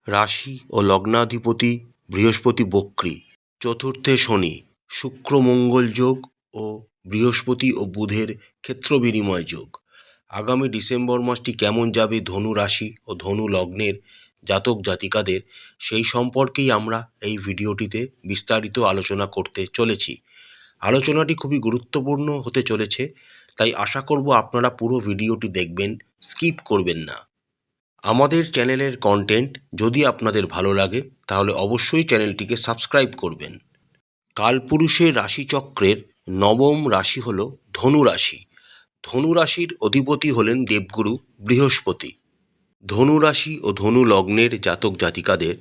রাশি ও লগ্নাধিপতি বৃহস্পতি বক্রী, চতুর্থে শনি, শুক্র মঙ্গল যোগ ও বৃহস্পতি ও বুধের ক্ষেত্র বিনিময় যোগ। আগামী ডিসেম্বর মাসটি কেমন যাবে ধনু রাশি ও ধনু লগ্নের জাতক জাতিকাদের, সেই সম্পর্কেই আমরা এই ভিডিওটিতে বিস্তারিত আলোচনা করতে চলেছি। আলোচনাটি খুবই গুরুত্বপূর্ণ হতে চলেছে, তাই আশা করব আপনারা পুরো ভিডিওটি দেখবেন, স্কিপ করবেন না। আমাদের চ্যানেলের কন্টেন্ট যদি আপনাদের ভালো লাগে তাহলে অবশ্যই চ্যানেলটিকে সাবস্ক্রাইব করবেন। কালপুরুষের রাশিচক্রের নবম রাশি হল ধনু রাশি। ধনু রাশির অধিপতি হলেন দেবগুরু বৃহস্পতি। ধনু রাশি ও ধনু লগ্নের জাতক জাতিকাদের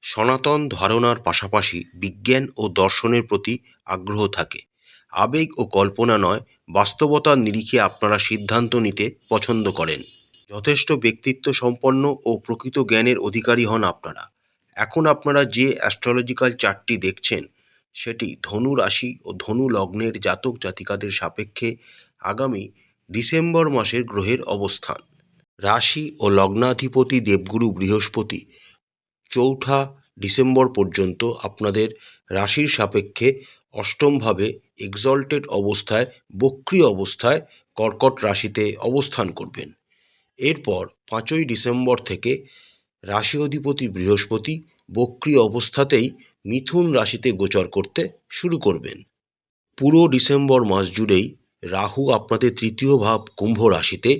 সনাতন ধারণার পাশাপাশি বিজ্ঞান ও দর্শনের প্রতি আগ্রহ থাকে। আবেগ ও কল্পনা নয়, বাস্তবতার নিরিখে আপনারা সিদ্ধান্ত নিতে পছন্দ করেন। যথেষ্ট ব্যক্তিত্ব সম্পন্ন ও প্রকৃত জ্ঞানের অধিকারী হন আপনারা। এখন আপনারা যে অ্যাস্ট্রোলজিক্যাল চার্টটি দেখছেন, সেটি ধনু রাশি ও ধনু লগ্নের জাতক জাতিকাদের সাপেক্ষে আগামী ডিসেম্বর মাসের গ্রহের অবস্থান। রাশি ও লগ্নাধিপতি দেবগুরু বৃহস্পতি 4 ডিসেম্বর পর্যন্ত আপনাদের রাশির সাপেক্ষে অষ্টমভাবে এক্সল্টেড অবস্থায়, বক্রী অবস্থায় কর্কট রাশিতে অবস্থান করবেন। এরপর 5 ডিসেম্বর থেকে রাশি অধিপতি বৃহস্পতি বক্রী অবস্থাতেই মিথুন রাশিতে গোচর করতে শুরু করবেন। পুরো ডিসেম্বর মাস জুড়েই রাহু আপনাদের তৃতীয় ভাব কুম্ভ রাশিতে,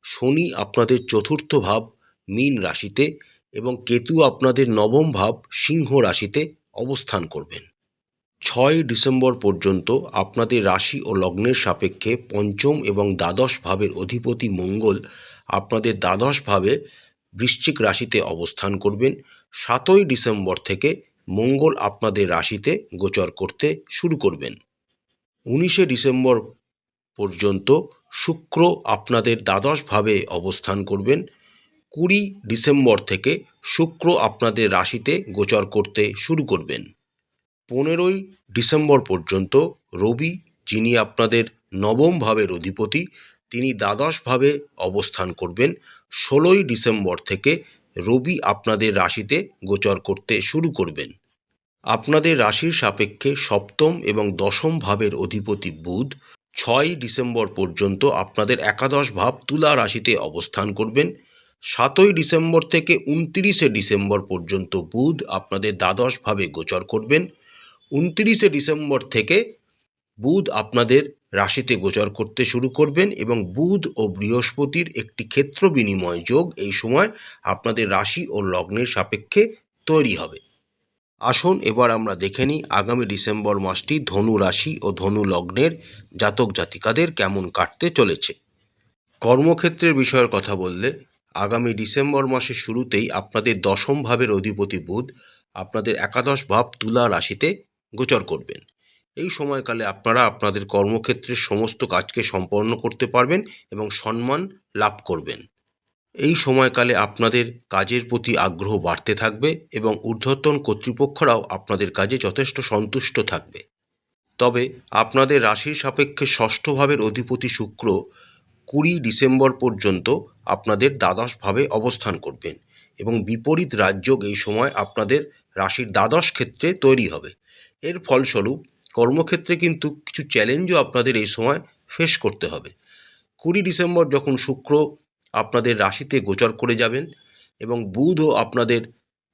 শনি আপনাদের চতুর্থ ভাব মীন রাশিতে এবং কেতু আপনাদের নবম ভাব সিংহ রাশিতে অবস্থান করবেন। 6 ডিসেম্বর পর্যন্ত আপনাদের রাশি ও লগ্নের সাপেক্ষে পঞ্চম এবং দ্বাদশ ভাবের অধিপতি মঙ্গল আপনাদের দ্বাদশ ভাবে বৃশ্চিক রাশিতে অবস্থান করবেন। 7 ডিসেম্বর থেকে মঙ্গল আপনাদের রাশিতে গোচর করতে শুরু করবেন। 19 ডিসেম্বর পর্যন্ত শুক্র আপনাদের দ্বাদশ ভাবে অবস্থান করবেন। 20 ডিসেম্বর থেকে শুক্র আপনাদের রাশিতে গোচর করতে শুরু করবেন। 15 ডিসেম্বর পর্যন্ত রবি, যিনি আপনাদের নবম ভাবের অধিপতি, তিনি দ্বাদশ ভাবে অবস্থান করবেন। 16 ডিসেম্বর থেকে রবি আপনাদের রাশিতে গোচর করতে শুরু করবেন। আপনাদের রাশির সাপেক্ষে সপ্তম এবং দশম ভাবের অধিপতি বুধ 6 ডিসেম্বর পর্যন্ত আপনাদের একাদশ ভাব তুলা রাশিতে অবস্থান করবেন। 7 ডিসেম্বর থেকে 29 ডিসেম্বর পর্যন্ত বুধ আপনাদের দ্বাদশ ভাবে গোচর করবেন। 29 ডিসেম্বর থেকে বুধ আপনাদের রাশিতে গোচর করতে শুরু করবেন এবং বুধ ও বৃহস্পতির একটি ক্ষেত্র বিনিময় যোগ এই সময় আপনাদের রাশি ও লগ্নের সাপেক্ষে তৈরি হবে। আসুন এবার আমরা দেখে নিই আগামী ডিসেম্বর মাসটি ধনু রাশি ও ধনু লগ্নের জাতক জাতিকাদের কেমন কাটতে চলেছে। কর্মক্ষেত্রের বিষয়ের কথা বললে আগামী ডিসেম্বর মাসের শুরুতেই আপনাদের দশম ভাবের অধিপতি বুধ আপনাদের একাদশ ভাব তুলা রাশিতে গোচর করবেন। এই সময়কালে আপনারা আপনাদের কর্মক্ষেত্রের সমস্ত কাজকে সম্পন্ন করতে পারবেন এবং সম্মান লাভ করবেন। এই সময়কালে আপনাদের কাজের প্রতি আগ্রহ বাড়তে থাকবে এবং ঊর্ধ্বতন কর্তৃপক্ষরাও আপনাদের কাজে যথেষ্ট সন্তুষ্ট থাকবে। তবে আপনাদের রাশির সাপেক্ষে ষষ্ঠ ভাবের অধিপতি শুক্র 20 ডিসেম্বর পর্যন্ত আপনাদের দ্বাদশ ভাবে অবস্থান করবেন এবং বিপরীত রাজযোগ এই সময় আপনাদের রাশির দ্বাদশ ক্ষেত্রে তৈরি হবে। এর ফলস্বরূপ কর্মক্ষেত্রে কিন্তু কিছু চ্যালেঞ্জও আপনাদের এই সময় ফেস করতে হবে। 20 ডিসেম্বর যখন শুক্র আপনাদের রাশিতে গোচর করে যাবেন এবং বুধও আপনাদের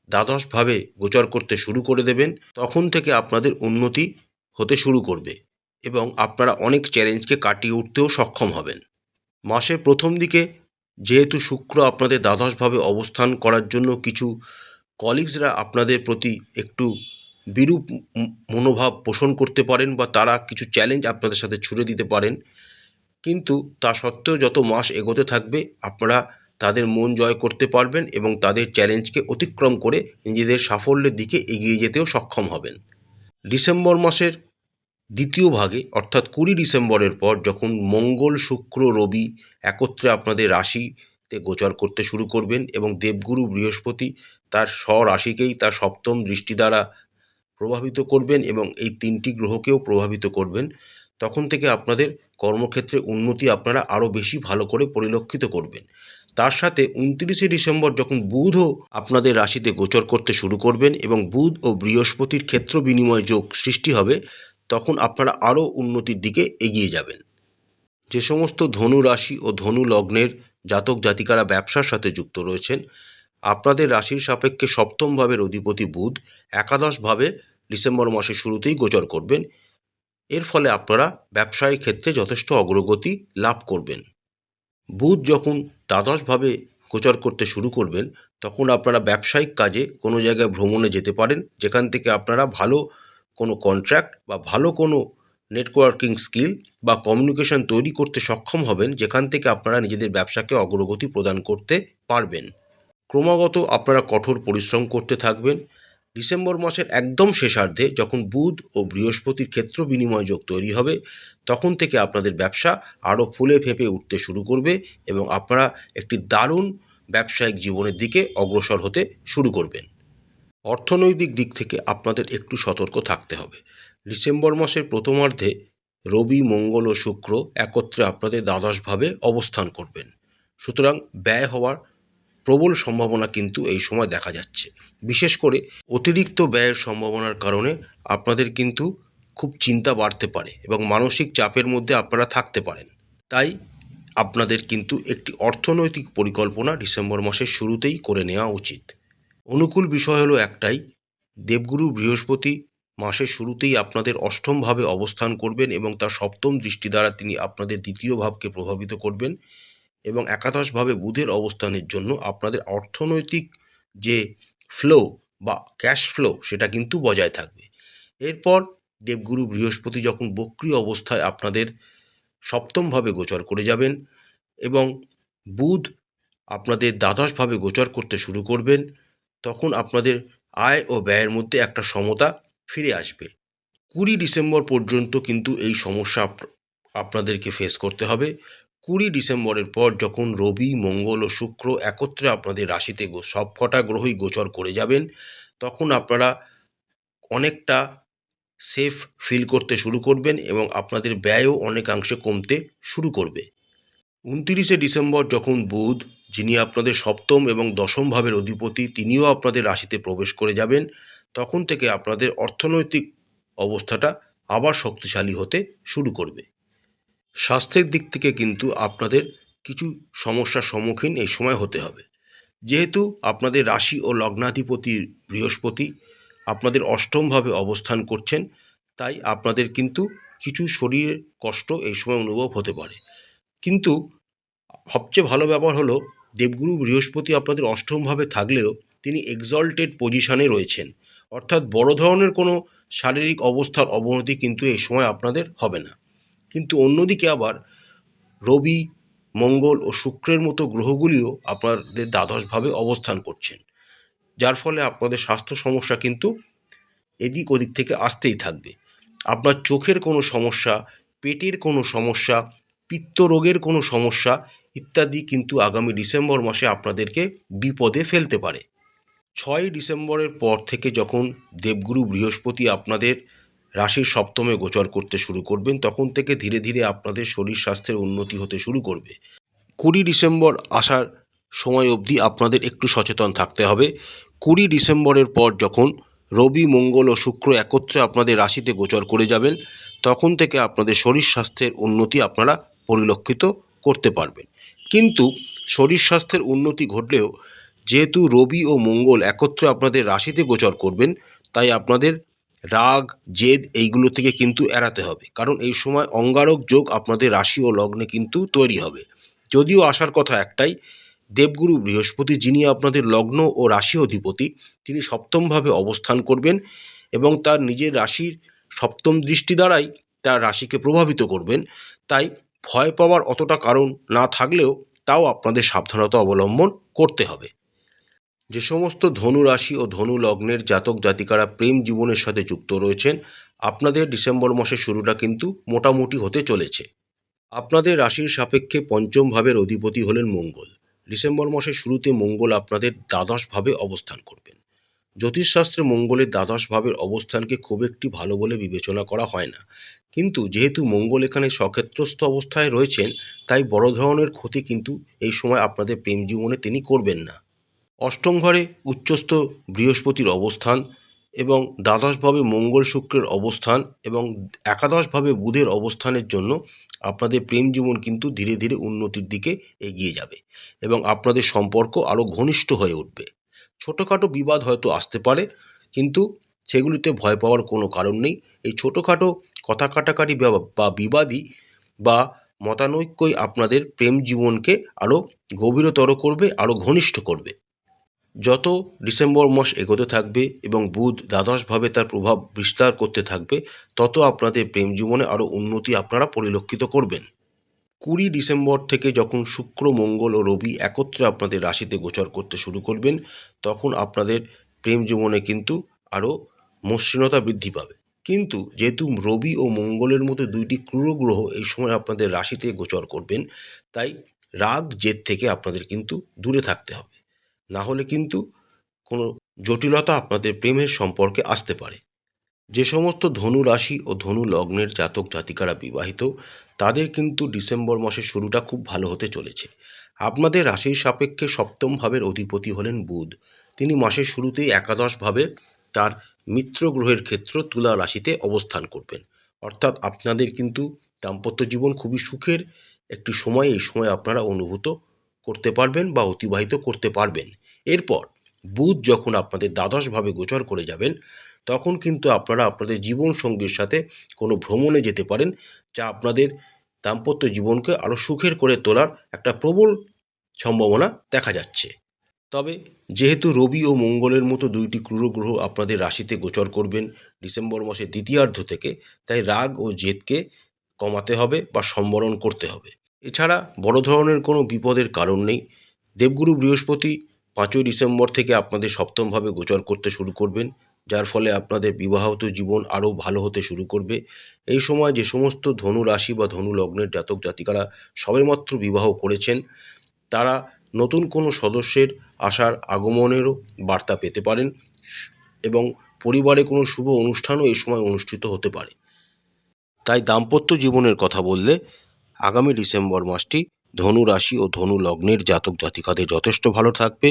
দ্বাদশভাবে গোচর করতে শুরু করে দেবেন, তখন থেকে আপনাদের উন্নতি হতে শুরু করবে এবং আপনারা অনেক চ্যালেঞ্জকে কাটিয়ে উঠতেও সক্ষম হবেন। মাসের প্রথম দিকে যেহেতু শুক্র আপনাদের দ্বাদশভাবে অবস্থান করার জন্য কিছু কলিগসরা আপনাদের প্রতি একটু বিরূপ মনোভাব পোষণ করতে পারেন বা তারা কিছু চ্যালেঞ্জ আপনাদের সাথে ছুড়ে দিতে পারেন, কিন্তু তা সত্ত্বেও যত মাস এগোতে থাকবে আপনারা তাদের মন জয় করতে পারবেন এবং তাদের চ্যালেঞ্জকে অতিক্রম করে নিজেদের সাফল্যের দিকে এগিয়ে যেতেও সক্ষম হবেন। ডিসেম্বর মাসের দ্বিতীয় ভাগে অর্থাৎ 20 ডিসেম্বরের পর যখন মঙ্গল, শুক্র, রবি একত্রে আপনাদের রাশিতে গোচর করতে শুরু করবেন এবং দেবগুরু বৃহস্পতি তার স্বরাশিকেই তার সপ্তম দৃষ্টি দ্বারা প্রভাবিত করবেন এবং এই 3টি গ্রহকেও প্রভাবিত করবেন, তখন থেকে আপনাদের কর্মক্ষেত্রে উন্নতি আপনারা আরও বেশি ভালো করে পরিলক্ষিত করবেন। তার সাথে 29শে ডিসেম্বর যখন বুধও আপনাদের রাশিতে গোচর করতে শুরু করবেন এবং বুধ ও বৃহস্পতির ক্ষেত্র বিনিময় যোগ সৃষ্টি হবে, তখন আপনারা আরও উন্নতির দিকে এগিয়ে যাবেন। যে সমস্ত ধনু রাশি ও ধনু লগ্নের জাতক জাতিকারা ব্যবসার সাথে যুক্ত রয়েছেন, আপনাদের রাশির সাপেক্ষে সপ্তম ভাবের অধিপতি বুধ একাদশভাবে ডিসেম্বর মাসের শুরুতেই গোচর করবেন। এর ফলে আপনারা ব্যবসায়িক ক্ষেত্রে যথেষ্ট অগ্রগতি লাভ করবেন। বুধ যখন দ্বাদশভাবে গোচর করতে শুরু করবেন, তখন আপনারা ব্যবসায়িক কাজে কোনো জায়গায় ভ্রমণে যেতে পারেন, যেখান থেকে আপনারা ভালো কোনো কন্ট্রাক্ট বা ভালো কোনো নেটওয়ার্কিং স্কিল বা কমিউনিকেশন তৈরি করতে সক্ষম হবেন, যেখান থেকে আপনারা নিজেদের ব্যবসাকে অগ্রগতি প্রদান করতে পারবেন। ক্রমাগত আপনারা কঠোর পরিশ্রম করতে থাকবেন। ডিসেম্বর মাসের একদম শেষার্ধে যখন বুধ ও বৃহস্পতির ক্ষেত্র বিনিময় যোগ তৈরি হবে, তখন থেকে আপনাদের ব্যবসা আরও ফুলে ফেঁপে উঠতে শুরু করবে এবং আপনারা একটি দারুণ ব্যবসায়িক জীবনের দিকে অগ্রসর হতে শুরু করবেন। অর্থনৈতিক দিক থেকে আপনাদের একটু সতর্ক থাকতে হবে। ডিসেম্বর মাসের প্রথমার্ধে রবি, মঙ্গল ও শুক্র একত্রে আপনাদের দ্বাদশভাবে অবস্থান করবেন। সুতরাং ব্যয় হওয়ার প্রবল সম্ভাবনা কিন্তু এই সময় দেখা যাচ্ছে। বিশেষ করে অতিরিক্ত ব্যয়ের সম্ভাবনার কারণে আপনাদের কিন্তু খুব চিন্তা বাড়তে পারে এবং মানসিক চাপের মধ্যে আপনারা থাকতে পারেন। তাই আপনাদের কিন্তু একটি অর্থনৈতিক পরিকল্পনা ডিসেম্বর মাসের শুরুতেই করে নেওয়া উচিত। অনুকূল বিষয় হলো একটাই, দেবগুরু বৃহস্পতি মাসের শুরুতেই আপনাদের অষ্টমভাবে অবস্থান করবেন এবং তার সপ্তম দৃষ্টি দ্বারা তিনি আপনাদের দ্বিতীয় ভাবকে প্রভাবিত করবেন এবং একাদশভাবে বুধের অবস্থানের জন্য আপনাদের অর্থনৈতিক যে ফ্লো বা ক্যাশ ফ্লো সেটা কিন্তু বজায় থাকবে। এরপর দেবগুরু বৃহস্পতি যখন বক্রী অবস্থায় আপনাদের সপ্তমভাবে গোচর করে যাবেন এবং বুধ আপনাদের দ্বাদশভাবে গোচর করতে শুরু করবেন, তখন আপনাদের আয় ও ব্যয়ের মধ্যে একটা সমতা ফিরে আসবে। 20 ডিসেম্বর পর্যন্ত কিন্তু এই সমস্যা আপনাদেরকে ফেস করতে হবে। 20 ডিসেম্বরের পর যখন রবি, মঙ্গল ও শুক্র একত্রে আপনাদের রাশিতে সবকটা গ্রহই গোচর করে যাবেন, তখন আপনারা অনেকটা সেফ ফিল করতে শুরু করবেন এবং আপনাদের ব্যয়ও অনেকাংশে কমতে শুরু করবে। 29শে ডিসেম্বর যখন বুধ, যিনি আপনাদের সপ্তম এবং দশম ভাবের অধিপতি, তিনিও আপনাদের রাশিতে প্রবেশ করে যাবেন, তখন থেকে আপনাদের অর্থনৈতিক অবস্থাটা আবার শক্তিশালী হতে শুরু করবে। স্বাস্থ্যের দিক থেকে কিন্তু আপনাদের কিছু সমস্যার সম্মুখীন এই সময় হতে হবে। যেহেতু আপনাদের রাশি ও লগ্নাধিপতি বৃহস্পতি আপনাদের অষ্টমভাবে অবস্থান করছেন, তাই আপনাদের কিন্তু কিছু শরীরের কষ্ট এই সময় অনুভব হতে পারে। কিন্তু সবচেয়ে ভালো ব্যাপার হলো, দেবগুরু বৃহস্পতি আপনাদের অষ্টমভাবে থাকলেও তিনি এক্সল্টেড পজিশনে রয়েছেন, অর্থাৎ বড় ধরনের কোনো শারীরিক অবস্থার অবনতি কিন্তু এই সময় আপনাদের হবে না। কিন্তু অন্যদিকে আবার রবি, মঙ্গল ও শুক্রের মতো গ্রহগুলিও আপনাদের দ্বাদশভাবে অবস্থান করছেন, যার ফলে আপনাদের স্বাস্থ্য সমস্যা কিন্তু এদিক ওদিক থেকে আসতেই থাকবে। আপনার চোখের কোনো সমস্যা, পেটের কোনো সমস্যা, পিত্ত রোগের কোনো সমস্যা ইত্যাদি কিন্তু আগামী ডিসেম্বর মাসে আপনাদেরকে বিপদে ফেলতে পারে। 6 ডিসেম্বরের পর থেকে যখন দেবগুরু বৃহস্পতি আপনাদের রাশির সপ্তমে গোচর করতে শুরু করবেন, তখন থেকে ধীরে ধীরে আপনাদের শরীর স্বাস্থ্যের উন্নতি হতে শুরু করবে। 20 ডিসেম্বর আসার সময় অবধি আপনাদের একটু সচেতন থাকতে হবে। 20 ডিসেম্বরের পর যখন রবি, মঙ্গল ও শুক্র একত্রে আপনাদের রাশিতে গোচর করে যাবেন, তখন থেকে আপনাদের শরীর স্বাস্থ্যের উন্নতি আপনারা পরিলক্ষিত করতে পারবেন। কিন্তু শরীর স্বাস্থ্যের উন্নতি ঘটলেও যেহেতু রবি ও মঙ্গল একত্রে আপনাদের রাশিতে গোচর করবেন, তাই আপনাদের রাগ, জেদ এইগুলো থেকে কিন্তু এড়াতে হবে, কারণ এই সময় অঙ্গারক যোগ আপনাদের রাশি ও লগ্নে কিন্তু তৈরি হবে। যদিও আসার কথা একটাই, দেবগুরু বৃহস্পতি, যিনি আপনাদের লগ্ন ও রাশি অধিপতি, তিনি সপ্তমভাবে অবস্থান করবেন এবং তার নিজের রাশির সপ্তম দৃষ্টি দ্বারাই তার রাশিকে প্রভাবিত করবেন। তাই ভয় পাওয়ার অতটা কারণ না থাকলেও তাও আপনাদের সাবধানতা অবলম্বন করতে হবে। যে সমস্ত ধনু রাশি ও ধনু লগ্নের জাতক জাতিকারা প্রেম জীবনের সাথে যুক্ত রয়েছেন, আপনাদের ডিসেম্বর মাসের শুরুটা কিন্তু মোটামুটি হতে চলেছে। আপনাদের রাশির সাপেক্ষে পঞ্চম ভাবের অধিপতি হলেন মঙ্গল। ডিসেম্বর মাসের শুরুতে মঙ্গল আপনাদের দ্বাদশভাবে অবস্থান করবেন। জ্যোতিষশাস্ত্রে মঙ্গলের দ্বাদশ ভাবের অবস্থানকে খুব একটি ভালো বলে বিবেচনা করা হয় না, কিন্তু যেহেতু মঙ্গল এখানে সক্ষেত্রস্থ অবস্থায় রয়েছেন, তাই বড় ধরনের ক্ষতি কিন্তু এই সময় আপনাদের প্রেম জীবনে তিনি করবেন না। অষ্টম ঘরে উচ্চস্থ বৃহস্পতির অবস্থান এবং দ্বাদশভাবে মঙ্গল শুক্রের অবস্থান এবং একাদশভাবে বুধের অবস্থানের জন্য আপনাদের প্রেম জীবন কিন্তু ধীরে ধীরে উন্নতির দিকে এগিয়ে যাবে এবং আপনাদের সম্পর্ক আরও ঘনিষ্ঠ হয়ে উঠবে। ছোটোখাটো বিবাদ হয়তো আসতে পারে, কিন্তু সেগুলিতে ভয় পাওয়ার কোনো কারণ নেই। এই ছোটোখাটো কথা কাটাকাটি বা বিবাদই বা মতানৈক্যই আপনাদের প্রেম জীবনকে আরও গভীরতর করবে, আরও ঘনিষ্ঠ করবে। যত ডিসেম্বর মাস এগোতে থাকবে এবং বুধ দ্বাদশভাবে তার প্রভাব বিস্তার করতে থাকবে, তত আপনাদের প্রেম জীবনে আরও উন্নতি আপনারা পরিলক্ষিত করবেন। 20 ডিসেম্বর থেকে যখন শুক্র, মঙ্গল ও রবি একত্রে আপনাদের রাশিতে গোচর করতে শুরু করবেন, তখন আপনাদের প্রেম জীবনে কিন্তু আরও মসৃণতা বৃদ্ধি পাবে। কিন্তু যেহেতু রবি ও মঙ্গলের মতো দুইটি ক্রূর গ্রহ এই সময় আপনাদের রাশিতে গোচর করবেন, তাই রাগ জেদ থেকে আপনাদের কিন্তু দূরে থাকতে হবে, না হলে কিন্তু কোনো জটিলতা আপনাদের প্রেমের সম্পর্কে আসতে পারে। যে সমস্ত ধনু রাশি ও ধনু লগ্নের জাতক জাতিকারা বিবাহিত, তাদের কিন্তু ডিসেম্বর মাসের শুরুটা খুব ভালো হতে চলেছে। আপনাদের রাশির সাপেক্ষে সপ্তম ভাবের অধিপতি হলেন বুধ। তিনি মাসের শুরুতেই একাদশভাবে তার মিত্র গ্রহের ক্ষেত্র তুলা রাশিতে অবস্থান করবেন। অর্থাৎ আপনাদের কিন্তু দাম্পত্য জীবন খুবই সুখের একটি সময় এই সময় আপনারা অনুভূত করতে পারবেন বা অতিবাহিত করতে পারবেন। এরপর বুধ যখন আপনাদের দ্বাদশভাবে গোচর করে যাবেন, তখন কিন্তু আপনারা আপনাদের জীবনসঙ্গীর সাথে কোনো ভ্রমণে যেতে পারেন, যা আপনাদের দাম্পত্য জীবনকে আরও সুখের করে তোলার একটা প্রবল সম্ভাবনা দেখা যাচ্ছে। তবে যেহেতু রবি ও মঙ্গলের মতো দুইটি ক্রূর গ্রহ আপনাদের রাশিতে গোচর করবেন ডিসেম্বর মাসের দ্বিতীয়ার্ধ থেকে, তাই রাগ ও জেদকে কমাতে হবে বা সম্বরণ করতে হবে। এছাড়া বড় ধরনের কোনো বিপদের কারণ নেই। দেবগুরু বৃহস্পতি 5ই ডিসেম্বর থেকে আপনাদের সপ্তমভাবে গোচর করতে শুরু করবেন, যার ফলে আপনাদের বিবাহিত জীবন আরও ভালো হতে শুরু করবে। এই সময় যে সমস্ত ধনু রাশি বা ধনু লগ্নের জাতক জাতিকারা সবেমাত্র বিবাহ করেছেন, তারা নতুন কোনো সদস্যের আসার আগমনেরও বার্তা পেতে পারেন এবং পরিবারে কোনো শুভ অনুষ্ঠানও এই সময় অনুষ্ঠিত হতে পারে। তাই দাম্পত্য জীবনের কথা বললে আগামী ডিসেম্বর মাসটি ধনু রাশি ও ধনু লগ্নের জাতক জাতিকাদের যথেষ্ট ভালো থাকবে।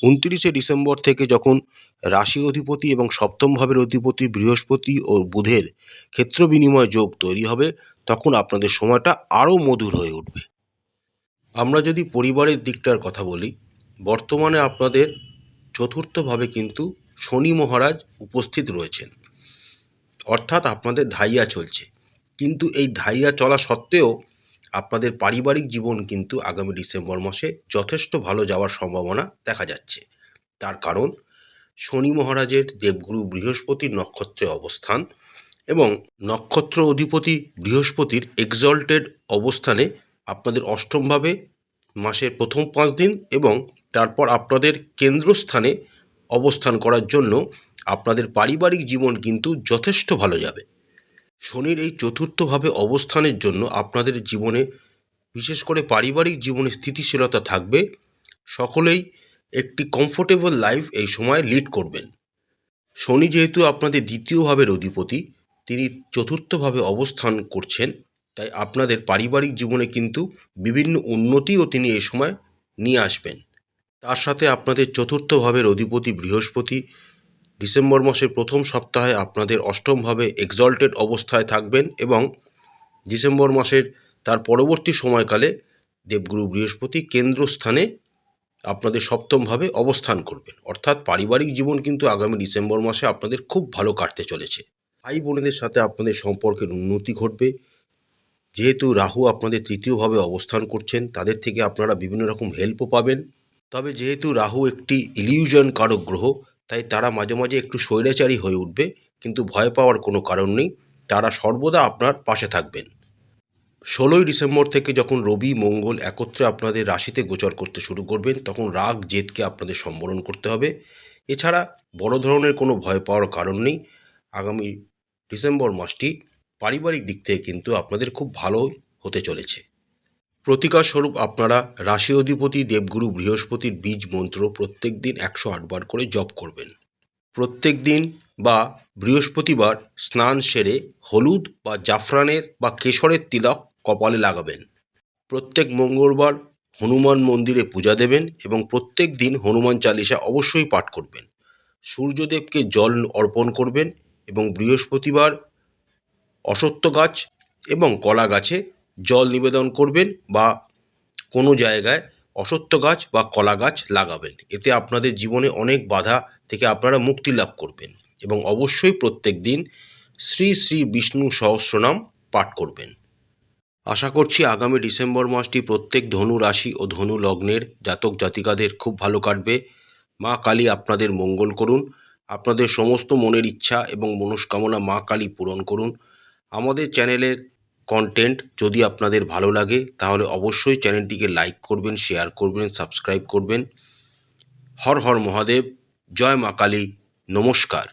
29শে ডিসেম্বর থেকে যখন রাশি অধিপতি এবং সপ্তম ভাবের অধিপতি বৃহস্পতি ও বুধের ক্ষেত্র বিনিময় যোগ তৈরি হবে, তখন আপনাদের সময়টা আরও মধুর হয়ে উঠবে। আমরা যদি পরিবারের দিকটার কথা বলি, বর্তমানে আপনাদের চতুর্থভাবে কিন্তু শনি মহারাজ উপস্থিত রয়েছেন, অর্থাৎ আপনাদের ধাইয়া চলছে। কিন্তু এই ধাইয়া চলা সত্ত্বেও আপনাদের পারিবারিক জীবন কিন্তু আগামী ডিসেম্বর মাসে যথেষ্ট ভালো যাওয়ার সম্ভাবনা দেখা যাচ্ছে। তার কারণ শনি মহারাজের দেবগুরু বৃহস্পতির নক্ষত্রে অবস্থান এবং নক্ষত্র অধিপতি বৃহস্পতির এক্সল্টেড অবস্থানে আপনাদের অষ্টমভাবে মাসের প্রথম 5 দিন এবং তারপর আপনাদের কেন্দ্রস্থানে অবস্থান করার জন্য আপনাদের পারিবারিক জীবন কিন্তু যথেষ্ট ভালো যাবে। শনির এই চতুর্থভাবে অবস্থানের জন্য আপনাদের জীবনে বিশেষ করে পারিবারিক জীবনে স্থিতিশীলতা থাকবে। সকলেই একটি কমফোর্টেবল লাইফ এই সময় লিড করবেন। শনি যেহেতু আপনাদের দ্বিতীয় ভাবের অধিপতি, তিনি চতুর্থভাবে অবস্থান করছেন, তাই আপনাদের পারিবারিক জীবনে কিন্তু বিভিন্ন উন্নতিও তিনি এই সময় নিয়ে আসবেন। তার সাথে আপনাদের চতুর্থ ভাবের অধিপতি বৃহস্পতি ডিসেম্বর মাসের প্রথম সপ্তাহে আপনাদের অষ্টমভাবে এক্সল্টেড অবস্থায় থাকবেন এবং ডিসেম্বর মাসের তার পরবর্তী সময়কালে দেবগুরু বৃহস্পতি কেন্দ্রস্থানে আপনাদের সপ্তমভাবে অবস্থান করবেন। অর্থাৎ পারিবারিক জীবন কিন্তু আগামী ডিসেম্বর মাসে আপনাদের খুব ভালো কাটতে চলেছে। ভাই বোনেদের সাথে আপনাদের সম্পর্কের উন্নতি ঘটবে। যেহেতু রাহু আপনাদের তৃতীয়ভাবে অবস্থান করছেন, তাদের থেকে আপনারা বিভিন্ন রকম হেল্পও পাবেন। তবে যেহেতু রাহু একটি ইলিউশন কারক গ্রহ, তাই তারা মাঝে মাঝে একটু স্বৈরাচারী হয়ে উঠবে, কিন্তু ভয় পাওয়ার কোনো কারণ নেই। তারা সর্বদা আপনার পাশে থাকবেন। 16ই ডিসেম্বর থেকে যখন রবি মঙ্গল একত্রে আপনাদের রাশিতে গোচর করতে শুরু করবেন, তখন রাগ জেদকে আপনাদের সম্বরণ করতে হবে। এছাড়া বড় ধরনের কোনো ভয় পাওয়ার কারণ নেই। আগামী ডিসেম্বর মাসটি পারিবারিক দিক থেকে কিন্তু আপনাদের খুব ভালো হতে চলেছে। প্রতিকার স্বরূপ আপনারা রাশি অধিপতি দেবগুরু বৃহস্পতির বীজ মন্ত্র প্রত্যেক দিন 108 বার করে জপ করবেন। প্রত্যেক দিন বা বৃহস্পতিবার স্নান সেরে হলুদ বা জাফরানের বা কেশরের তিলক কপালে লাগাবেন। প্রত্যেক মঙ্গলবার হনুমান মন্দিরে পূজা দেবেন এবং প্রত্যেক দিন হনুমান চালিসা অবশ্যই পাঠ করবেন। সূর্যদেবকে জল অর্পণ করবেন এবং বৃহস্পতিবার অশ্বত্থ গাছ এবং কলা গাছে জল নিবেদন করবেন বা কোনো জায়গায় অশ্বত্থ গাছ বা কলা গাছ লাগাবেন। এতে আপনাদের জীবনে অনেক বাধা থেকে আপনারা মুক্তি লাভ করবেন এবং অবশ্যই প্রত্যেক দিন শ্রী শ্রী বিষ্ণু সহস্রনাম পাঠ করবেন। আশা করছি আগামী ডিসেম্বর মাসটি প্রত্যেক ধনু রাশি ও ধনু লগ্নের জাতক জাতিকাদের খুব ভালো কাটবে। মা কালী আপনাদের মঙ্গল করুন, আপনাদের সমস্ত মনের ইচ্ছা এবং মনস্কামনা মা কালী পূরণ করুন। আমাদের চ্যানেলের কন্টেন্ট যদি আপনাদের ভালো লাগে তাহলে অবশ্যই চ্যানেলটিকে লাইক করবেন, শেয়ার করবেন, সাবস্ক্রাইব করবেন। হর হর মহাদেব, জয় মা কালী, নমস্কার।